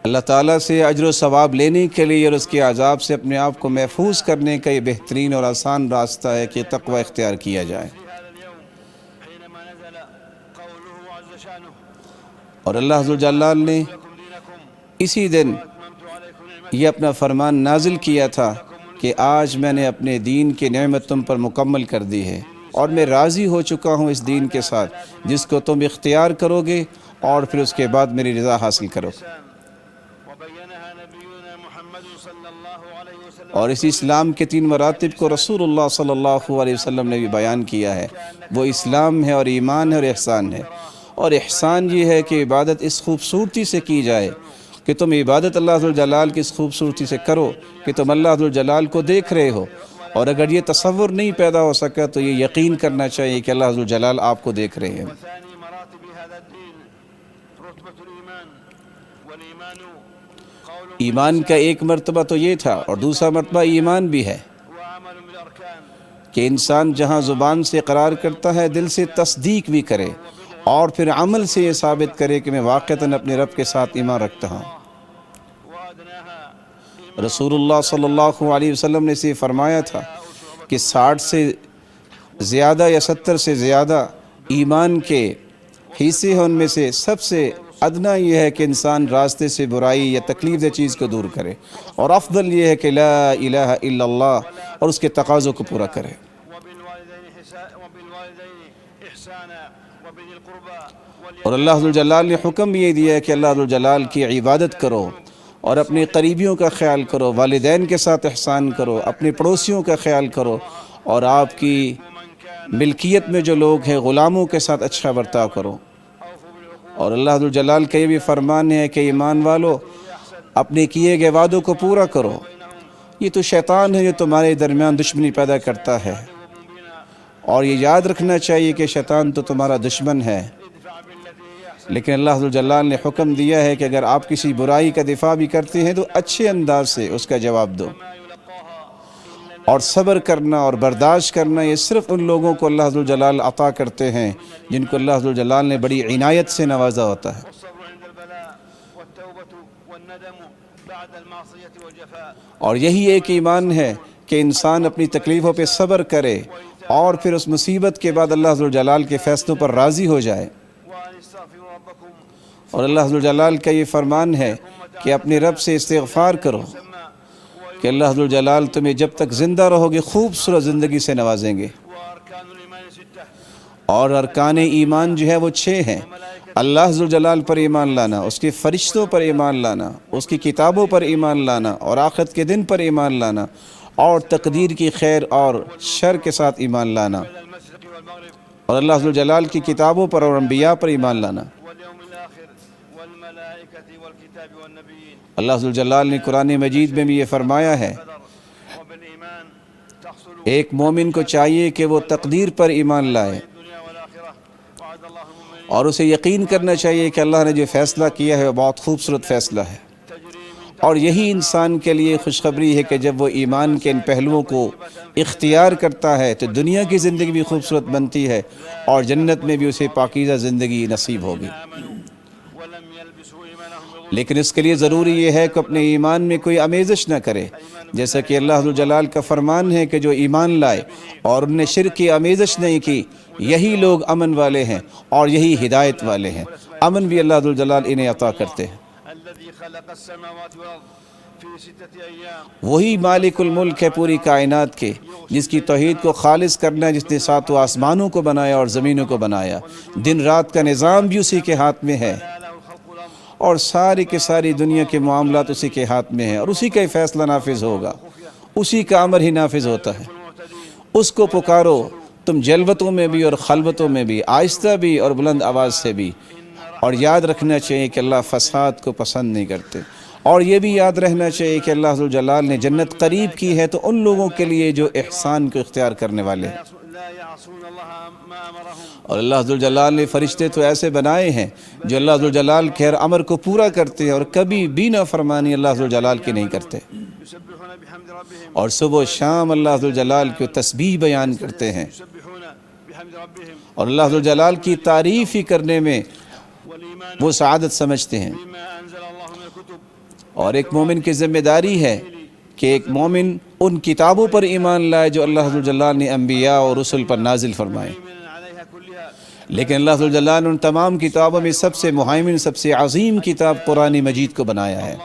اللہ تعالیٰ سے اجر و ثواب لینے کے لیے اور اس کے عذاب سے اپنے آپ کو محفوظ کرنے کا یہ بہترین اور آسان راستہ ہے کہ تقوی اختیار کیا جائے۔ اور اللہ عز و جلال نے اسی دن یہ اپنا فرمان نازل کیا تھا کہ آج میں نے اپنے دین کی نعمت تم پر مکمل کر دی ہے اور میں راضی ہو چکا ہوں اس دین کے ساتھ جس کو تم اختیار کرو گے اور پھر اس کے بعد میری رضا حاصل کرو گے۔ اور اسی اسلام کے 3 مراتب کو رسول اللہ صلی اللہ علیہ وسلم نے بھی بیان کیا ہے۔ وہ اسلام ہے اور ایمان ہے اور احسان ہے۔ اور احسان یہ ہے کہ عبادت اس خوبصورتی سے کی جائے کہ تم عبادت اللہ عز و جلال کی اس خوبصورتی سے کرو کہ تم اللہ عز و جلال کو دیکھ رہے ہو، اور اگر یہ تصور نہیں پیدا ہو سکا تو یہ یقین کرنا چاہیے کہ اللہ عز و جلال آپ کو دیکھ رہے ہیں۔ ایمان کا ایک مرتبہ تو یہ تھا، اور دوسرا مرتبہ ایمان بھی ہے کہ انسان جہاں زبان سے اقرار کرتا ہے دل سے تصدیق بھی کرے اور پھر عمل سے یہ ثابت کرے کہ میں واقعتاً اپنے رب کے ساتھ ایمان رکھتا ہوں۔ رسول اللہ صلی اللہ علیہ وسلم نے اسے فرمایا تھا کہ 60 سے زیادہ یا 70 سے زیادہ ایمان کے حصے ہیں، ان میں سے سب سے ادنا یہ ہے کہ انسان راستے سے برائی یا تکلیف دہ چیز کو دور کرے، اور افضل یہ ہے کہ لا الہ الا اللہ اور اس کے تقاضوں کو پورا کرے۔ اور اللہ عز و جلال نے حکم یہ دیا ہے کہ اللہ عز و جلال کی عبادت کرو اور اپنے قریبیوں کا خیال کرو، والدین کے ساتھ احسان کرو، اپنے پڑوسیوں کا خیال کرو، اور آپ کی ملکیت میں جو لوگ ہیں غلاموں کے ساتھ اچھا برتاؤ کرو۔ اور اللہ عز و جلال کا یہ بھی فرمان ہے کہ ایمان والو اپنے کیے گئے وعدوں کو پورا کرو۔ یہ تو شیطان ہے جو تمہارے درمیان دشمنی پیدا کرتا ہے، اور یہ یاد رکھنا چاہیے کہ شیطان تو تمہارا دشمن ہے، لیکن اللہ عز و جلال نے حکم دیا ہے کہ اگر آپ کسی برائی کا دفاع بھی کرتے ہیں تو اچھے انداز سے اس کا جواب دو، اور صبر کرنا اور برداشت کرنا یہ صرف ان لوگوں کو اللہ عز و جلال عطا کرتے ہیں جن کو اللہ عز و جلال نے بڑی عنایت سے نوازا ہوتا ہے۔ اور یہی ایک ایمان ہے کہ انسان اپنی تکلیفوں پہ صبر کرے اور پھر اس مصیبت کے بعد اللہ عز و جلال کے فیصلوں پر راضی ہو جائے۔ اور اللہ عز و جلال کا یہ فرمان ہے کہ اپنے رب سے استغفار کرو کہ اللہ عز و جلال تمہیں جب تک زندہ رہو گے خوبصورت زندگی سے نوازیں گے۔ اور ارکان ایمان جو ہے وہ 6 ہیں۔ اللہ عز و جلال پر ایمان لانا، اس کے فرشتوں پر ایمان لانا، اس کی کتابوں پر ایمان لانا، اور آخرت کے دن پر ایمان لانا، اور تقدیر کی خیر اور شر کے ساتھ ایمان لانا، اور اللہ عز و جلال کی کتابوں پر اور انبیاء پر ایمان لانا۔ اللہ عز و جلال نے قرآن مجید میں بھی یہ فرمایا ہے، ایک مومن کو چاہیے کہ وہ تقدیر پر ایمان لائے اور اسے یقین کرنا چاہیے کہ اللہ نے جو فیصلہ کیا ہے وہ بہت خوبصورت فیصلہ ہے۔ اور یہی انسان کے لیے خوشخبری ہے کہ جب وہ ایمان کے ان پہلوؤں کو اختیار کرتا ہے تو دنیا کی زندگی بھی خوبصورت بنتی ہے اور جنت میں بھی اسے پاکیزہ زندگی نصیب ہوگی۔ لیکن اس کے لیے ضروری یہ ہے کہ اپنے ایمان میں کوئی آمیزش نہ کرے، جیسا کہ اللہ عز و جلال کا فرمان ہے کہ جو ایمان لائے اور ان نے شرک کی آمیزش نہیں کی یہی لوگ امن والے ہیں اور یہی ہدایت والے ہیں۔ امن بھی اللہ عز و جلال انہیں عطا کرتے ہیں۔ وہی مالک الملک ہے پوری کائنات کے، جس کی توحید کو خالص کرنا ہے، جس نے 7 آسمانوں کو بنایا اور زمینوں کو بنایا۔ دن رات کا نظام بھی اسی کے ہاتھ میں ہے، اور ساری کی ساری دنیا کے معاملات اسی کے ہاتھ میں ہیں، اور اسی کا ہی فیصلہ نافذ ہوگا، اسی کا امر ہی نافذ ہوتا ہے۔ اس کو پکارو تم جلوتوں میں بھی اور خلوتوں میں بھی، آہستہ بھی اور بلند آواز سے بھی۔ اور یاد رکھنا چاہیے کہ اللہ فساد کو پسند نہیں کرتے، اور یہ بھی یاد رہنا چاہیے کہ اللہ عز و جلال نے جنت قریب کی ہے تو ان لوگوں کے لیے جو احسان کو اختیار کرنے والے ہیں۔ اور اللہ عز و جلال نے فرشتے تو ایسے بنائے ہیں جو اللہ عز و جلال کے ہر امر کو پورا کرتے ہیں اور کبھی بھی نافرمانی اللہ عز و جلال کی نہیں کرتے، اور صبح و شام اللہ عز و جلال کی تسبیح بیان کرتے ہیں، اور اللہ عز و جلال کی تعریف ہی کرنے میں وہ سعادت سمجھتے ہیں۔ اور ایک مومن کی ذمہ داری ہے کہ ایک مومن ان کتابوں پر ایمان لائے جو اللہ عز و جل نے انبیاء اور رسل پر نازل فرمائے، لیکن اللہ عز و جل نے ان تمام کتابوں میں سب سے مہیمن، سب سے عظیم کتاب قرآن مجید کو بنایا ہے۔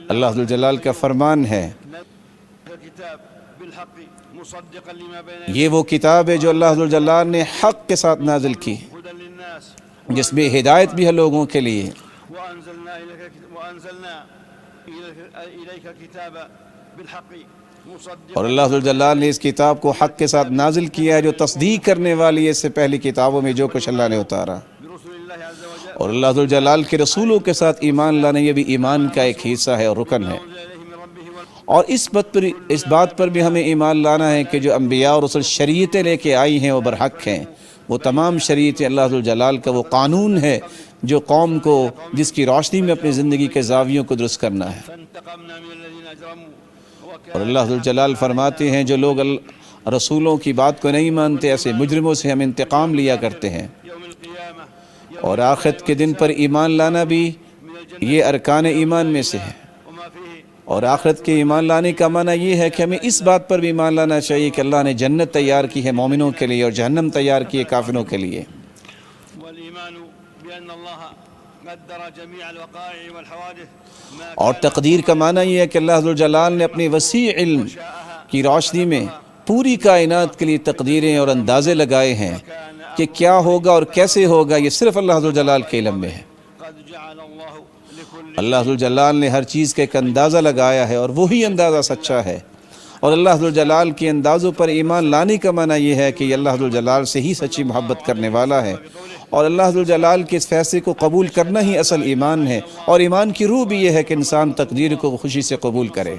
اللہ عز و جل کا فرمان ہے، یہ وہ کتاب ہے جو اللہ عز و جل نے حق کے ساتھ نازل کی، جس میں ہدایت بھی ہے لوگوں کے لیے۔ اور اللہ عز و جل نے اس کتاب کو حق کے ساتھ نازل کیا ہے جو تصدیق کرنے والی ہے اس سے پہلی کتابوں میں جو کچھ اللہ نے اتارا۔ اور اللہ عز و جل کے رسولوں کے ساتھ ایمان لانا یہ بھی ایمان کا ایک حصہ ہے اور رکن ہے۔ اور اس بات پر بھی ہمیں ایمان لانا ہے کہ جو انبیاء اور رسول شریعتیں لے کے آئی ہیں وہ برحق ہیں، وہ تمام شریعتیں اللہ عز و جل کا وہ قانون ہے جو قوم کو جس کی روشنی میں اپنی زندگی کے زاویوں کو درست کرنا ہے۔ اور اللہ عز و جل فرماتے ہیں جو لوگ رسولوں کی بات کو نہیں مانتے ایسے مجرموں سے ہم انتقام لیا کرتے ہیں۔ اور آخرت کے دن پر ایمان لانا بھی یہ ارکان ایمان میں سے ہے۔ اور آخرت کے ایمان لانے کا معنی یہ ہے کہ ہمیں اس بات پر بھی ایمان لانا چاہیے کہ اللہ نے جنت تیار کی ہے مومنوں کے لیے اور جہنم تیار کی ہے کافروں کے لیے۔ اور تقدیر کا معنی یہ ہے کہ اللہ عز و جل نے اپنے وسیع علم کی روشنی میں پوری کائنات کے لیے تقدیریں اور اندازے لگائے ہیں کہ کیا ہوگا اور کیسے ہوگا، یہ صرف اللہ عز و جل کے علم میں ہے۔ اللہ عز و جل نے ہر چیز کا ایک اندازہ لگایا ہے اور وہی اندازہ سچا ہے۔ اور اللہ عز و جل کے اندازوں پر ایمان لانے کا معنی یہ ہے کہ یہ اللہ عز و جل سے ہی سچی محبت کرنے والا ہے، اور اللہ عز و جل کے اس فیصلے کو قبول کرنا ہی اصل ایمان ہے۔ اور ایمان کی روح بھی یہ ہے کہ انسان تقدیر کو خوشی سے قبول کرے۔